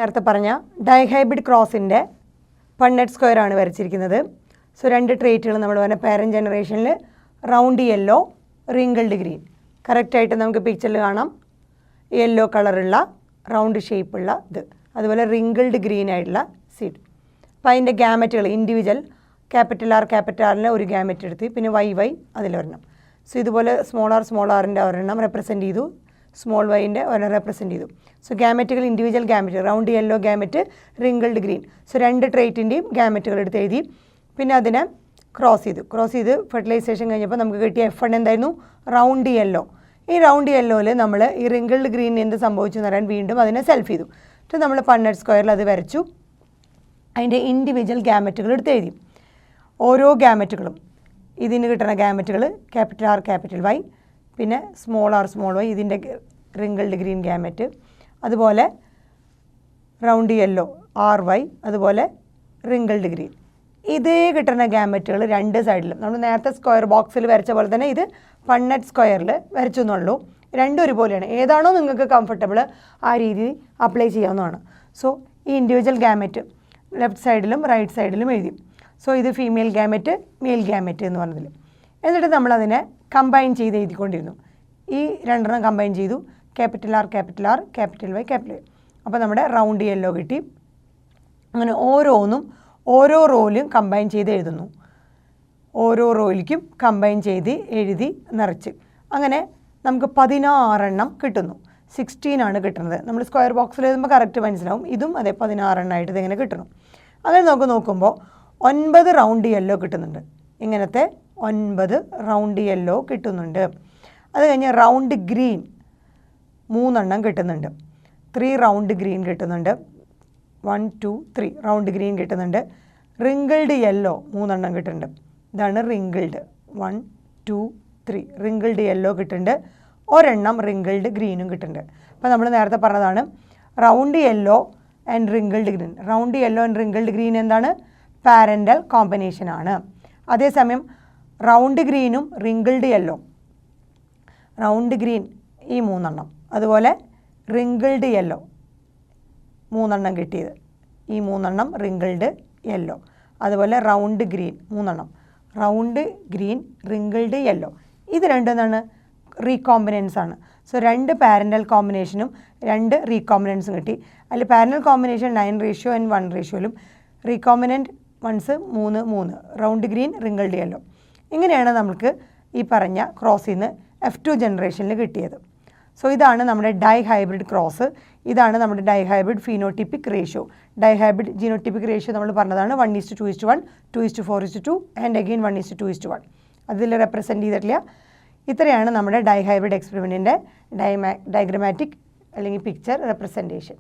നേരത്തെ പറഞ്ഞ dihybrid ക്രോസിൻ്റെ പണ്ണറ്റ് square ആണ് വരച്ചിരിക്കുന്നത്. സോ രണ്ട് ട്രേറ്റുകൾ നമ്മൾ പറഞ്ഞ പാരൻറ്റ് ജനറേഷനിൽ റൗണ്ട് യെല്ലോ റിങ്കിൾഡ് ഗ്രീൻ കറക്റ്റായിട്ട് നമുക്ക് പിക്ചറിൽ കാണാം. യെല്ലോ കളറുള്ള റൗണ്ട് ഷേപ്പുള്ള ഇത്, അതുപോലെ റിങ്കിൾഡ് ഗ്രീൻ ആയിട്ടുള്ള സീഡ്. അപ്പോൾ അതിൻ്റെ ഗാമറ്റുകൾ ഇൻഡിവിജ്വൽ ക്യാപിറ്റൽ ആറിന് ഒരു ഗാമറ്റ് എടുത്ത് പിന്നെ വൈ അതിലൊരെണ്ണം. സോ ഇതുപോലെ സ്മോൾ ആറിൻ്റെ ഒരെണ്ണം റെപ്രസെൻറ്റ് ചെയ്തു, സ്മോൾ വൈൻ്റെ ഒരെണ്ണം റെപ്രസെൻറ്റ് ചെയ്തു. സോ ഗാമറ്റുകൾ individual gamete, round yellow gamete, wrinkled green. So രണ്ട് ട്രേറ്റിൻ്റെയും ഗാമറ്റുകൾ എടുത്ത് എഴുതി. പിന്നെ അതിനെ ക്രോസ് ചെയ്ത് ഫെർട്ടിലൈസേഷൻ കഴിഞ്ഞപ്പോൾ നമുക്ക് കിട്ടിയ F1 എന്തായിരുന്നു? Round yellow. ഈ റൗണ്ട് യെല്ലോയിൽ നമ്മൾ ഈ റിങ്കിൾഡ് ഗ്രീൻ എന്ത് സംഭവിച്ചു എന്ന് പറയാൻ വീണ്ടും അതിനെ സെൽഫ് ചെയ്തു. എന്നിട്ട് നമ്മൾ പണ്ണറ്റ് സ്ക്വയറിൽ അത് വരച്ചു. അതിൻ്റെ ഇൻഡിവിജ്വൽ ഗാമറ്റുകൾ എടുത്ത് എഴുതി. ഓരോ ഗാമറ്റുകളും ഇതിന് കിട്ടുന്ന ഗാമറ്റുകൾ ക്യാപിറ്റൽ ആർ ക്യാപിറ്റൽ വൈ, പിന്നെ സ്മോൾ ആർ സ്മോൾ വൈ ഇതിൻ്റെ റിങ്കിൾഡ് ഗ്രീൻ ഗാമറ്റ്, അതുപോലെ റൗണ്ട് യെല്ലോ ആർ വൈ, അതുപോലെ റിങ്കിൾഡ് ഗ്രീൻ. ഇതേ കിട്ടുന്ന ഗാമറ്റുകൾ രണ്ട് സൈഡിലും നമ്മൾ നേരത്തെ സ്ക്വയർ ബോക്സിൽ വരച്ച പോലെ തന്നെ ഇത് പണ്ണറ്റ് സ്ക്വയറിൽ വരച്ചു എന്നുള്ളൂ. രണ്ടും ഒരുപോലെയാണ്. ഏതാണോ നിങ്ങൾക്ക് കംഫർട്ടബിൾ ആ രീതി അപ്ലൈ ചെയ്യാവുന്നതാണ്. സോ ഈ ഇൻഡിവിജ്വൽ ഗാമറ്റ് ലെഫ്റ്റ് സൈഡിലും റൈറ്റ് സൈഡിലും എഴുതി. സോ ഇത് ഫീമെയിൽ ഗാമറ്റ്, മെയിൽ ഗാമറ്റ് എന്ന് പറഞ്ഞതിൽ. എന്നിട്ട് നമ്മളതിനെ കമ്പൈൻ ചെയ്ത് എഴുതിക്കൊണ്ടിരുന്നു. ഈ രണ്ടെണ്ണം കമ്പൈൻ ചെയ്തു, ക്യാപിറ്റൽ ആർ ക്യാപിറ്റൽ വൈ. അപ്പോൾ നമ്മുടെ റൗണ്ട് യെല്ലോ കിട്ടി. അങ്ങനെ ഓരോന്നും ഓരോ റോയിലും കമ്പൈൻ ചെയ്ത് എഴുതുന്നു. ഓരോ റോയിലേക്കും കമ്പൈൻ ചെയ്ത് എഴുതി നിറച്ച് അങ്ങനെ നമുക്ക് 16 എണ്ണം കിട്ടുന്നു. 16 ആണ് കിട്ടുന്നത്. നമ്മൾ സ്ക്വയർ ബോക്സിൽ എഴുതുമ്പോൾ കറക്റ്റ് മനസ്സിലാവും. ഇതും അതെ 16 എണ്ണമായിട്ട് ഇതിങ്ങനെ കിട്ടണം. അങ്ങനെ നമുക്ക് നോക്കുമ്പോൾ 9 റൗണ്ട് യെല്ലോ കിട്ടുന്നുണ്ട്. ഇങ്ങനത്തെ 9 റൗണ്ട് യെല്ലോ കിട്ടുന്നുണ്ട്. അത് കഴിഞ്ഞ് റൗണ്ട് ഗ്രീൻ 3 എണ്ണം കിട്ടുന്നുണ്ട്. 3 റൗണ്ട് ഗ്രീൻ കിട്ടുന്നുണ്ട്. 1 2 3 റൗണ്ട് ഗ്രീൻ കിട്ടുന്നുണ്ട്. റിങ്കിൾഡ് യെല്ലോ 3 എണ്ണം കിട്ടുന്നുണ്ട്. ഇതാണ് റിങ്കിൾഡ്. 1 2 3 റിങ്കിൾഡ് യെല്ലോ കിട്ടുന്നുണ്ട്. ഒരെണ്ണം റിങ്കിൾഡ് ഗ്രീനും കിട്ടുന്നുണ്ട്. അപ്പോൾ നമ്മൾ നേരത്തെ പറഞ്ഞതാണ് round yellow and wrinkled green. Round yellow and wrinkled green എന്താണ്? പാരൻ്റൽ കോമ്പിനേഷനാണ്. അതേസമയം റൗണ്ട് ഗ്രീനും റിങ്കിൾഡ് യെല്ലോ, റൗണ്ട് ഗ്രീൻ ഈ 3 എണ്ണം, അതുപോലെ റിങ്കിൾഡ് യെല്ലോ 3 എണ്ണം കിട്ടിയത്. ഈ 3 എണ്ണം റിങ്കിൾഡ് യെല്ലോ, അതുപോലെ റൗണ്ട് ഗ്രീൻ 3 എണ്ണം, റൗണ്ട് ഗ്രീൻ റിങ്കിൾഡ് യെല്ലോ. ഇത് രണ്ടെന്നാണ് റീകോമ്പിനൻസ് ആണ്. സോ 2 പാരൻ്റൽ കോമ്പിനേഷനും 2 റീകോമ്പിനൻസും കിട്ടി. അതിൽ parental combination 9 and 1 recombinant ones 3 round green wrinkled yellow. ഇങ്ങനെയാണ് നമുക്ക് ഈ പറഞ്ഞ ക്രോസിൽ നിന്ന് F2 ജനറേഷനിൽ കിട്ടിയത്. സോ ഇതാണ് നമ്മുടെ ഡൈഹൈബ്രിഡ് ക്രോസ്. ഇതാണ് നമ്മുടെ dihybrid phenotypic ratio. Dihybrid genotypic ratio നമ്മൾ പറഞ്ഞതാണ് 1:2:1, 2:4:2 ആൻഡ് അഗെയിൻ 1:2:1. അതിൽ റെപ്രസെൻറ്റ് ചെയ്തിട്ടില്ല. ഇത്രയാണ് നമ്മുടെ ഡൈഹൈബ്രിഡ് എക്സ്പെരിമെൻറ്റിൻ്റെ ഡയഗ്രമാറ്റിക് അല്ലെങ്കിൽ പിക്ചർ റെപ്രസെൻറ്റേഷൻ.